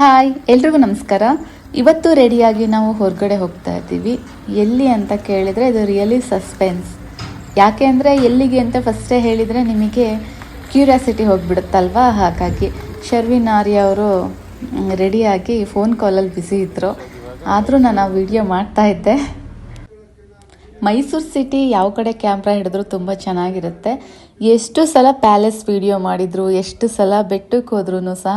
Hi ಎಲ್ರಿಗೂ ನಮಸ್ಕಾರ. ಇವತ್ತು ರೆಡಿಯಾಗಿ ನಾವು ಹೊರಗಡೆ ಹೋಗ್ತಾ ಇದ್ದೀವಿ. ಎಲ್ಲಿ ಅಂತ ಕೇಳಿದರೆ ಇದು ರಿಯಲಿ ಸಸ್ಪೆನ್ಸ್. ಯಾಕೆ ಅಂದರೆ ಎಲ್ಲಿಗೆ ಅಂತ ಫಸ್ಟೇ ಹೇಳಿದರೆ ನಿಮಗೆ ಕ್ಯೂರಿಯಾಸಿಟಿ ಹೋಗಿಬಿಡುತ್ತಲ್ವಾ. ಹಾಗಾಗಿ ಶರ್ವಿನ್ ಆರ್ಯ ಅವರು ರೆಡಿಯಾಗಿ ಫೋನ್ ಕಾಲಲ್ಲಿ ಬ್ಯುಸಿ ಇದ್ದರು. ಆದರೂ ನಾನು ಆ ವಿಡಿಯೋ ಮಾಡ್ತಾಯಿದ್ದೆ. ಮೈಸೂರು ಸಿಟಿ ಯಾವ ಕಡೆ ಕ್ಯಾಮ್ರಾ ಹಿಡಿದ್ರೂ ತುಂಬ ಚೆನ್ನಾಗಿರುತ್ತೆ. ಎಷ್ಟು ಸಲ ಪ್ಯಾಲೇಸ್ ವಿಡಿಯೋ ಮಾಡಿದ್ರು, ಎಷ್ಟು ಸಲ ಬೆಟ್ಟಕ್ಕೆ ಹೋದ್ರೂ ಸಹ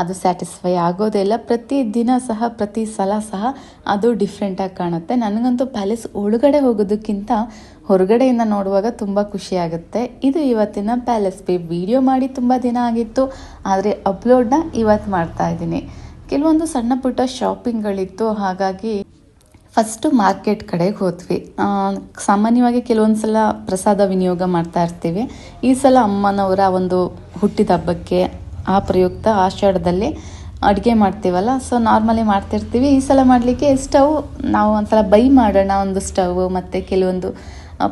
ಅದು ಸ್ಯಾಟಿಸ್ಫೈ ಆಗೋದೇ ಇಲ್ಲ. ಪ್ರತಿ ಸಲ ಸಹ ಅದು ಡಿಫ್ರೆಂಟಾಗಿ ಕಾಣುತ್ತೆ. ನನಗಂತೂ ಪ್ಯಾಲೇಸ್ ಒಳಗಡೆ ಹೋಗೋದಕ್ಕಿಂತ ಹೊರಗಡೆಯಿಂದ ನೋಡುವಾಗ ತುಂಬ ಖುಷಿಯಾಗುತ್ತೆ. ಇದು ಇವತ್ತಿನ ಪ್ಯಾಲೇಸ್ ವಿಡಿಯೋ ಮಾಡಿ ತುಂಬ ದಿನ ಆಗಿತ್ತು, ಆದರೆ ಅಪ್ಲೋಡ್ನ ಇವತ್ತು ಮಾಡ್ತಾ ಇದ್ದೀನಿ. ಕೆಲವೊಂದು ಸಣ್ಣ ಪುಟ್ಟ ಶಾಪಿಂಗ್ಗಳಿತ್ತು, ಹಾಗಾಗಿ ಫಸ್ಟು ಮಾರ್ಕೆಟ್ ಕಡೆಗೆ ಹೋದ್ವಿ. ಸಾಮಾನ್ಯವಾಗಿ ಕೆಲವೊಂದು ಸಲ ಪ್ರಸಾದ ವಿನಿಯೋಗ ಮಾಡ್ತಾ ಇರ್ತೀವಿ. ಈ ಸಲ ಅಮ್ಮನವರ ಒಂದು ಹುಟ್ಟಿದ ಹಬ್ಬಕ್ಕೆ ಆ ಪ್ರಯುಕ್ತ ಆಷಾಢದಲ್ಲಿ ಅಡುಗೆ ಮಾಡ್ತೀವಲ್ಲ, ಸೊ ನಾರ್ಮಲಿ ಮಾಡ್ತಿರ್ತೀವಿ. ಈ ಸಲ ಮಾಡಲಿಕ್ಕೆ ಸ್ಟವ್ ನಾವು ಒಂದ್ಸಲ ಬೈ ಮಾಡೋಣ, ಒಂದು ಸ್ಟವ್ ಮತ್ತು ಕೆಲವೊಂದು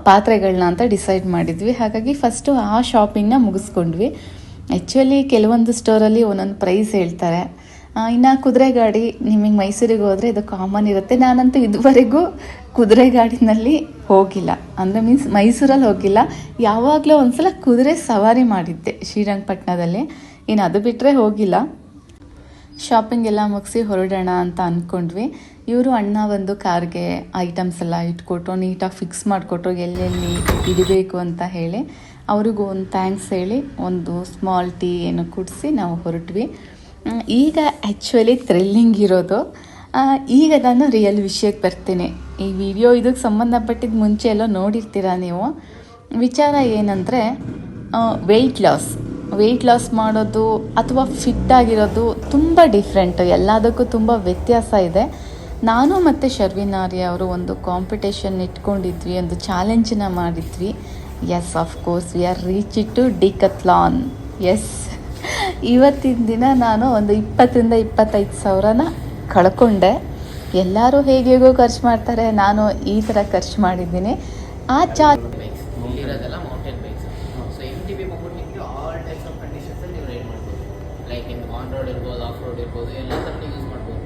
ಪಾತ್ರೆಗಳನ್ನ ಅಂತ ಡಿಸೈಡ್ ಮಾಡಿದ್ವಿ. ಹಾಗಾಗಿ ಫಸ್ಟು ಆ ಶಾಪಿಂಗ್ನ ಮುಗಿಸ್ಕೊಂಡ್ವಿ. ಆ್ಯಕ್ಚುಲಿ ಕೆಲವೊಂದು ಸ್ಟೋರಲ್ಲಿ ಒಂದೊಂದು ಪ್ರೈಸ್ ಹೇಳ್ತಾರೆ. ಇನ್ನು ಕುದುರೆ ಗಾಡಿ, ನಿಮಗೆ ಮೈಸೂರಿಗೆ ಹೋದರೆ ಇದು ಕಾಮನ್ ಇರುತ್ತೆ. ನಾನಂತೂ ಇದುವರೆಗೂ ಕುದುರೆ ಗಾಡಿನಲ್ಲಿ ಹೋಗಿಲ್ಲ, ಅಂದರೆ ಮೀನ್ಸ್ ಮೈಸೂರಲ್ಲಿ ಹೋಗಿಲ್ಲ. ಯಾವಾಗಲೂ ಒಂದ್ಸಲ ಕುದುರೆ ಸವಾರಿ ಮಾಡಿದ್ದೆ ಶ್ರೀರಂಗಪಟ್ಟಣದಲ್ಲಿ, ಇನ್ನು ಅದು ಬಿಟ್ಟರೆ ಹೋಗಿಲ್ಲ. ಶಾಪಿಂಗ್ ಎಲ್ಲ ಮುಗಿಸಿ ಹೊರಡೋಣ ಅಂತ ಅಂದ್ಕೊಂಡ್ವಿ. ಇವರು ಅಣ್ಣ ಒಂದು ಕಾರ್ಗೆ ಐಟಮ್ಸ್ ಎಲ್ಲ ಇಟ್ಕೊಟ್ರು, ನೀಟಾಗಿ ಫಿಕ್ಸ್ ಮಾಡಿಕೊಟ್ರು ಎಲ್ಲೆಲ್ಲಿ ಇಡಬೇಕು ಅಂತ ಹೇಳಿ. ಅವ್ರಿಗೂ ಒಂದು ಥ್ಯಾಂಕ್ಸ್ ಹೇಳಿ ಒಂದು ಸ್ಮಾಲ್ ಟೀ ಏನು ಕುಡಿಸಿ ನಾವು ಹೊರಟ್ವಿ. ಈಗ ಆ್ಯಕ್ಚುಲಿ ಥ್ರಿಲ್ಲಿಂಗ್ ಇರೋದು, ಈಗ ನಾನು ರಿಯಲ್ ವಿಷಯಕ್ಕೆ ಬರ್ತೀನಿ. ಈ ವಿಡಿಯೋ ಇದಕ್ಕೆ ಸಂಬಂಧಪಟ್ಟಿದ್ದು ಮುಂಚೆ ಎಲ್ಲ ನೋಡಿರ್ತೀರ ನೀವು. ವಿಚಾರ ಏನಂದರೆ ವೆಯ್ಟ್ ಲಾಸ್ ಮಾಡೋದು ಅಥವಾ ಫಿಟ್ ಆಗಿರೋದು ತುಂಬ ಡಿಫ್ರೆಂಟ್, ಎಲ್ಲದಕ್ಕೂ ತುಂಬ ವ್ಯತ್ಯಾಸ ಇದೆ. ನಾನು ಮತ್ತು ಶರ್ವಿನ್ ಆರ್ಯ ಅವರು ಒಂದು ಕಾಂಪಿಟೇಷನ್ ಇಟ್ಕೊಂಡಿದ್ವಿ, ಒಂದು ಚಾಲೆಂಜನ್ನ ಮಾಡಿದ್ವಿ. Yes, of course we are reach it to Decathlon. Yes, ಇವತ್ತಿನ ದಿನ ನಾನು ಒಂದು 20,000-25,000 ಸಾವಿರನ ಕಳ್ಕೊಂಡೆ. ಎಲ್ಲರೂ ಹೇಗೇಗೋ ಖರ್ಚು ಮಾಡ್ತಾರೆ, ನಾನು ಈ ಥರ ಖರ್ಚು ಮಾಡಿದ್ದೀನಿ. ಆ ಇರೋದೆಲ್ಲ ಮೌಂಟೇನ್ ಬೈಕ್ಸ್. ಸೊ MTB ಬಂದ್ಬಿಟ್ಟು ನಿಮಗೆ ಆಲ್ ಟೈಪ್ಸ್ ಆಫ್ ಕಂಡೀಷನ್ಸಲ್ಲಿ ನೀವು ರೈಡ್ ಮಾಡ್ಬೋದು. ಲೈಕ್ ನಿಮ್ಗೆ ಆನ್ ರೋಡ್ ಇರ್ಬೋದು, ಆಫ್ ರೋಡ್ ಇರ್ಬೋದು, ಎಲ್ಲ ಥರ ಯೂಸ್ ಮಾಡ್ಬೋದು.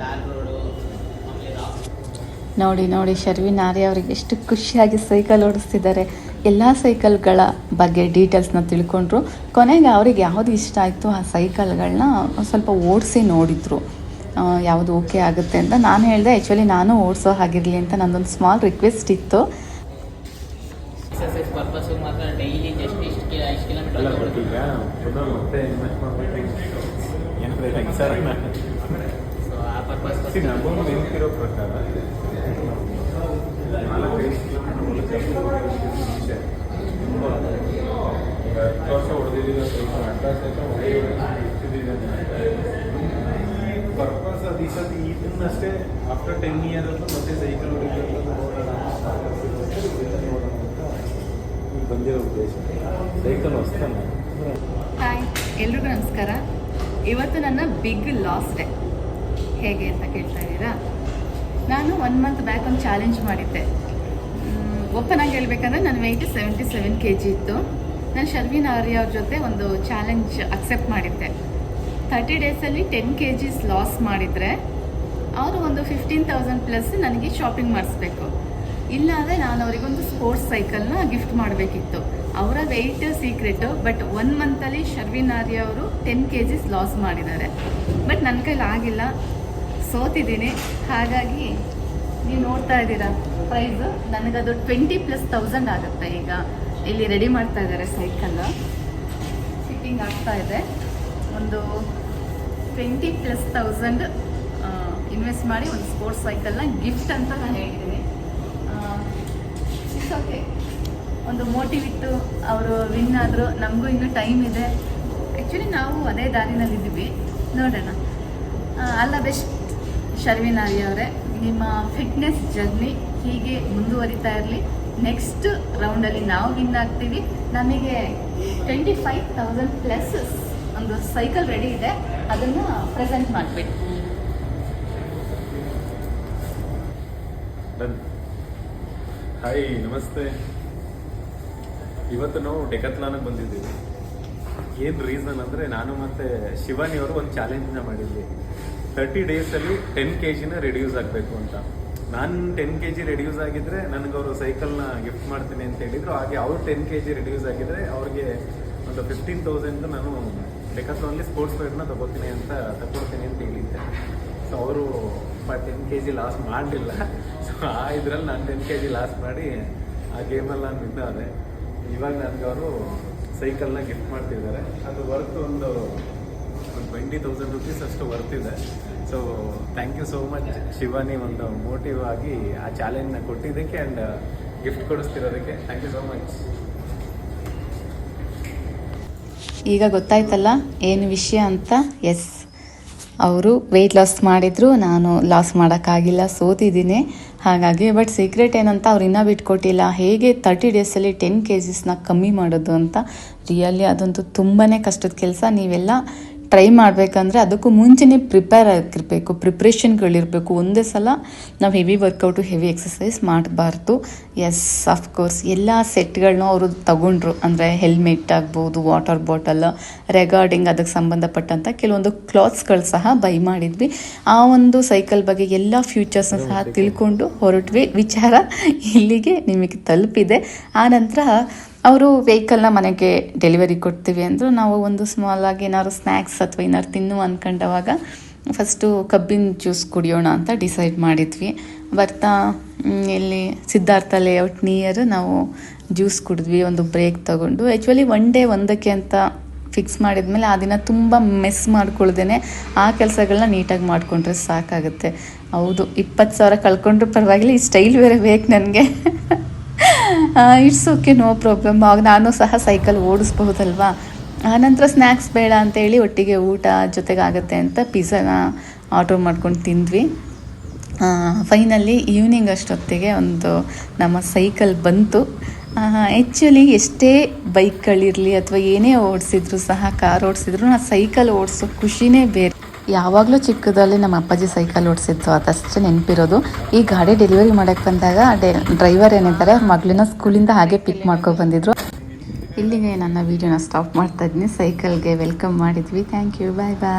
ಟಾರ್ ರೋಡು, ನೋಡಿ ಶರ್ವಿನ್ ಆರ್ಯ ಅವರಿಗೆ ಎಷ್ಟು ಖುಷಿಯಾಗಿ ಸೈಕಲ್ ಓಡಿಸ್ತಿದ್ದಾರೆ. ಎಲ್ಲ ಸೈಕಲ್ಗಳ ಬಗ್ಗೆ ಡೀಟೇಲ್ಸ್ನ ತಿಳ್ಕೊಂಡ್ರು. ಕೊನೆಗೆ ಅವ್ರಿಗೆ ಯಾವುದು ಇಷ್ಟ ಆಯಿತು ಆ ಸೈಕಲ್ಗಳನ್ನ ಸ್ವಲ್ಪ ಓಡಿಸಿ ನೋಡಿದರು, ಯಾವುದು ಓಕೆ ಆಗುತ್ತೆ ಅಂತ. ನಾನು ಹೇಳಿದೆ ಆ್ಯಕ್ಚುಲಿ ನಾನು ಓಡಿಸೋ ಹಾಗಿರಲಿ ಅಂತ ನನ್ನೊಂದು ಸ್ಮಾಲ್ ರಿಕ್ವೆಸ್ಟ್ ಇತ್ತು. ಎಕ್ಸರ್ಸೈಸ್ ಪರ್ಪಸ್ಸಿಗೆ ಮಾತ್ರ ಡೈಲಿ ಜಸ್ಟ್ ಇಷ್ಟು ಕಿಲೋಮೀಟರ್ ಸೊ ಆ ಪರ್ಪಸ್ ಪರ್ಪಸ್ ಅದು ಈ ಸತಿ ಇದನ್ನಷ್ಟೇ ಆಫ್ಟರ್ 10 ಇಯರ್ ಮತ್ತೆ ಸೈಕಲ್ ಬಂದಿರೋ ಉದ್ದೇಶ ಸೈಕಲ್ ಹೊಸ್ತಾನೆ. ಹಾಯ್ ಎಲ್ರಿಗೂ ನಮಸ್ಕಾರ. ಇವತ್ತು ನನ್ನ ಬಿಗ್ ಲಾಸ್ ಡೇ. ಹೇಗೆ ಅಂತ ಕೇಳ್ತಾ ಇದ್ದೀರಾ? ನಾನು 1 ಮಂತ್ ಬ್ಯಾಕ್ ಒಂದು ಚಾಲೆಂಜ್ ಮಾಡಿದ್ದೆ. ಓಪನ್ ಆಗಿ ಹೇಳ್ಬೇಕಂದ್ರೆ ನನ್ನ ವೆಯ್ಟ್ 77 kg ಇತ್ತು. ನಾನು ಶರ್ವಿನ್ ಆರ್ಯ ಅವ್ರ ಜೊತೆ ಒಂದು ಚಾಲೆಂಜ್ ಅಕ್ಸೆಪ್ಟ್ ಮಾಡಿದ್ದೆ. 30 ಡೇಸಲ್ಲಿ 10 kg ಲಾಸ್ ಮಾಡಿದರೆ ಅವರು ಒಂದು 15,000 ಪ್ಲಸ್ ನನಗೆ ಶಾಪಿಂಗ್ ಮಾಡಿಸ್ಬೇಕು. ಇಲ್ಲಾಂದರೆ ನಾನು ಅವರಿಗೊಂದು ಸ್ಪೋರ್ಟ್ಸ್ ಸೈಕಲ್ನ ಗಿಫ್ಟ್ ಮಾಡಬೇಕಿತ್ತು. ಅವರ ವೆಯ್ಟ್ ಸೀಕ್ರೆಟು. ಬಟ್ 1 ಮಂತಲ್ಲಿ ಶರ್ವಿನ್ ಆರ್ಯ ಅವರು 10 kg ಲಾಸ್ ಮಾಡಿದ್ದಾರೆ. ಬಟ್ ನನ್ನ ಕೈಲಿ ಆಗಿಲ್ಲ, ಸೋತಿದ್ದೀನಿ. ಹಾಗಾಗಿ ನೀವು ನೋಡ್ತಾ ಇದ್ದೀರಾ ಪ್ರೈಸು, ನನಗದು 20,000+ ಆಗುತ್ತೆ. ಈಗ ಇಲ್ಲಿ ರೆಡಿ ಮಾಡ್ತಾ ಇದ್ದಾರೆ ಸೈಕಲ್, ಫಿಟ್ಟಿಂಗ್ ಆಗ್ತಾ ಇದೆ. ಒಂದು 20,000+ ಇನ್ವೆಸ್ಟ್ ಮಾಡಿ ಒಂದು ಸ್ಪೋರ್ಟ್ಸ್ ಸೈಕಲ್ನ ಗಿಫ್ಟ್ ಅಂತ ನಾನು ಹೇಳಿದ್ದೀನಿ. ಇಟ್ಸ್ ಓಕೆ, ಒಂದು ಮೋಟಿವ್ ಇತ್ತು. ಅವರು ವಿನ್ ಆದರು, ನಮಗೂ ಇನ್ನೂ ಟೈಮ್ ಇದೆ. ಆ್ಯಕ್ಚುಲಿ ನಾವು ಅದೇ ದಾರಿನಲ್ಲಿದ್ದೀವಿ, ನೋಡೋಣ. ಆಲ್ ದ ಬೆಸ್ಟ್ ಶರ್ವಿನ್ ಆರ್ಯ ಅವರೇ, ನಿಮ್ಮ ಫಿಟ್ನೆಸ್ ಜರ್ನಿ ಹೀಗೆ ಮುಂದುವರಿತಾ ಇರಲಿ. ನೆಕ್ಸ್ಟ್ ರೌಂಡಲ್ಲಿ ನಾವು ವಿನ್ ಆಗ್ತೀವಿ. ನಮಗೆ 25,000+ ಒಂದು ಸೈಕಲ್ ರೆಡಿ ಇದೆ, ಅದನ್ನು ಪ್ರೆಸೆಂಟ್ ಮಾಡಿಬಿಟ್ಟು. ಹಾಯ್, ನಮಸ್ತೆ. ಇವತ್ತು ನಾವು ಡೆಕತ್ಲಾನಿಗೆ ಬಂದಿದ್ದೀವಿ. ಏನು ರೀಸನ್ ಅಂದರೆ ನಾನು ಮತ್ತು ಶಿವಾನಿ ಅವರು ಒಂದು ಚಾಲೆಂಜ್ನ ಮಾಡಿದ್ವಿ. 30 ಡೇಸಲ್ಲಿ 10 kg ರೆಡ್ಯೂಸ್ ಆಗಬೇಕು ಅಂತ. ನಾನು 10 kg ರೆಡ್ಯೂಸ್ ಆಗಿದ್ರೆ ನನಗೆ ಅವರು ಸೈಕಲ್ನ ಗಿಫ್ಟ್ ಮಾಡ್ತೀನಿ ಅಂತ ಹೇಳಿದರು. ಹಾಗೆ ಅವ್ರು 10 kg ರೆಡ್ಯೂಸ್ ಆಗಿದ್ರೆ ಅವ್ರಿಗೆ ಒಂದು 15,000 ನಾನು ಡೆಕಾಥ್ಲಾನ್ಲಿ ಸ್ಪೋರ್ಟ್ಸ್ ವೇರ್ನ ತಗೊಳ್ತೀನಿ ಅಂತ ಹೇಳಿದ್ದೆ. ಸೊ ಅವರು 10 kg ಲಾಸ್ ಮಾಡಲಿಲ್ಲ. ಸೊ ಆ ಇದರಲ್ಲಿ ನಾನು 10 kg ಲಾಸ್ ಮಾಡಿ ಆ ಗೇಮಲ್ಲಿ ನಾನು ವಿನ್ ಆದೆ. ಇವಾಗ ನನಗೆ ಅವರು ಸೈಕಲ್ನ ಗಿಫ್ಟ್ ಮಾಡ್ತಿದ್ದಾರೆ. ಅದು ವರ್ತ್ ಒಂದು 20,000 ರುಪೀಸ್ ಅಷ್ಟು ವರ್ತಿದೆ. So thank you so much Shivani, ಒಂದು ಮೋಟಿವ್ ಆಗಿ ಆ ಚಾಲೆಂಜ್ನ ಕೊಟ್ಟಿದ್ದಕ್ಕೆ ಆ್ಯಂಡ್ ಗಿಫ್ಟ್ ಕೊಡಿಸ್ತಿರೋದಕ್ಕೆ ಥ್ಯಾಂಕ್ ಯು ಸೋ ಮಚ್. ಈಗ ಗೊತ್ತಾಯ್ತಲ್ಲ ಏನು ವಿಷಯ ಅಂತ. ಎಸ್, ಅವರು ವೆಯ್ಟ್ ಲಾಸ್ ಮಾಡಿದ್ರು, ನಾನು ಲಾಸ್ ಮಾಡೋಕ್ಕಾಗಿಲ್ಲ, ಸೋತಿದ್ದೀನಿ. ಹಾಗಾಗಿ ಬಟ್ ಸೀಕ್ರೆಟ್ ಏನಂತ ಅವ್ರು ಇನ್ನೂ ಬಿಟ್ಕೊಟ್ಟಿಲ್ಲ, ಹೇಗೆ 30 ಡೇಸಲ್ಲಿ 10 kg ಕಮ್ಮಿ ಮಾಡೋದು ಅಂತ. ರಿಯಲಿ ಅದಂತೂ ತುಂಬಾ ಕಷ್ಟದ ಕೆಲಸ. ನೀವೆಲ್ಲ ಟ್ರೈ ಮಾಡಬೇಕಂದ್ರೆ ಅದಕ್ಕೂ ಮುಂಚೆನೇ ಪ್ರಿಪೇರ್ ಆಗಿರಬೇಕು, ಪ್ರಿಪ್ರೇಷನ್ಗಳಿರಬೇಕು. ಒಂದೇ ಸಲ ನಾವು ಹೆವಿ ವರ್ಕೌಟು ಹೆವಿ ಎಕ್ಸಸೈಸ್ ಮಾಡಬಾರ್ದು. ಎಸ್, ಆಫ್ಕೋರ್ಸ್ ಎಲ್ಲ ಸೆಟ್ಗಳನ್ನೂ ಅವರು ತಗೊಂಡ್ರು. ಅಂದರೆ ಹೆಲ್ಮೆಟ್ ಆಗ್ಬೋದು, ವಾಟರ್ ಬಾಟಲ್, ರೆಗಾರ್ಡಿಂಗ್ ಅದಕ್ಕೆ ಸಂಬಂಧಪಟ್ಟಂಥ ಕೆಲವೊಂದು ಕ್ಲಾತ್ಸ್ಗಳು ಸಹ ಬೈ ಮಾಡಿದ್ವಿ. ಆ ಒಂದು ಸೈಕಲ್ ಬಗ್ಗೆ ಎಲ್ಲ ಫ್ಯೂಚರ್ಸ್ನ ಸಹ ತಿಳ್ಕೊಂಡು ಹೊರಟ್ವಿ. ವಿಚಾರ ಇಲ್ಲಿಗೆ ನಿಮಗೆ ತಲುಪಿದೆ. ಆನಂತರ ಅವರು ವೆಹಿಕಲ್ನ ಮನೆಗೆ ಡೆಲಿವರಿ ಕೊಡ್ತೀವಿ ಅಂದರು. ನಾವು ಒಂದು ಸ್ಮಾಲಾಗಿ ಏನಾದ್ರು ಸ್ನ್ಯಾಕ್ಸ್ ಅಥವಾ ಏನಾದ್ರು ತಿನ್ನು ಅಂದ್ಕೊಂಡವಾಗ ಫಸ್ಟು ಕಬ್ಬಿನ ಜ್ಯೂಸ್ ಕುಡಿಯೋಣ ಅಂತ ಡಿಸೈಡ್ ಮಾಡಿದ್ವಿ. ಬರ್ತಾ ಇಲ್ಲಿ ಸಿದ್ಧಾರ್ಥ ಲೇಔಟ್ ನಿಯರ್ ನಾವು ಜ್ಯೂಸ್ ಕುಡಿದ್ವಿ, ಒಂದು ಬ್ರೇಕ್ ತೊಗೊಂಡು. ಆ್ಯಕ್ಚುಲಿ ಒನ್ ಡೇ ಒಂದಕ್ಕೆ ಅಂತ ಫಿಕ್ಸ್ ಮಾಡಿದ್ಮೇಲೆ ಆ ದಿನ ತುಂಬ ಮೆಸ್ ಮಾಡ್ಕೊಳ್ದೇನೆ ಆ ಕೆಲಸಗಳನ್ನ ನೀಟಾಗಿ ಮಾಡಿಕೊಂಡ್ರೆ ಸಾಕಾಗುತ್ತೆ. ಹೌದು, 20,000 ಕಳ್ಕೊಂಡ್ರೂ ಪರವಾಗಿಲ್ಲ, ಈ ಸ್ಟೈಲ್ ಬೇರೆ ಬೇಕು ನನಗೆ. It's okay, no problem. ಆಗ ನಾನು ಸಹ ಸೈಕಲ್ ಓಡಿಸ್ಬಹುದಲ್ವಾ. ಆನಂತರ ಸ್ನ್ಯಾಕ್ಸ್ ಬೇಡ ಅಂತೇಳಿ ಒಟ್ಟಿಗೆ ಊಟ ಜೊತೆಗಾಗುತ್ತೆ ಅಂತ ಪಿಜ್ಜಾನ ಆರ್ಡ್ರ್ ಮಾಡ್ಕೊಂಡು ತಿಂದ್ವಿ. ಫೈನಲಿ ಈವ್ನಿಂಗ್ ಅಷ್ಟೊತ್ತಿಗೆ ಒಂದು ನಮ್ಮ ಸೈಕಲ್ ಬಂತು. ಆ್ಯಕ್ಚುಲಿ ಎಷ್ಟೇ ಬೈಕ್ಗಳಿರಲಿ ಅಥವಾ ಏನೇ ಓಡಿಸಿದ್ರು ಸಹ, ಕಾರ್ ಓಡಿಸಿದ್ರು, ಆ ಸೈಕಲ್ ಓಡಿಸೋ ಖುಷಿನೇ ಬೇರೆ. ಯಾವಾಗಲೂ ಚಿಕ್ಕದಲ್ಲಿ ನಮ್ಮ ಅಪ್ಪಾಜಿ ಸೈಕಲ್ ಓಡಿಸಿದ್ದು ಅದಷ್ಟೇ ನೆನಪಿರೋದು. ಈ ಗಾಡಿ ಡೆಲಿವರಿ ಮಾಡೋಕ್ಕೆ ಬಂದಾಗ ಡ್ರೈವರ್ ಏನಿದ್ದಾರೆ ಅವ್ರ ಮಗಳನ್ನ ಸ್ಕೂಲಿಂದ ಹಾಗೆ ಪಿಕ್ ಮಾಡ್ಕೊಂಡು ಬಂದಿದ್ರು. ಇಲ್ಲಿಗೆ ನನ್ನ ವೀಡಿಯೋನ ಸ್ಟಾಪ್ ಮಾಡ್ತಾ ಇದ್ದೀನಿ. ಸೈಕಲ್ಗೆ ವೆಲ್ಕಮ್ ಮಾಡಿದ್ವಿ. Thank you, bye bye.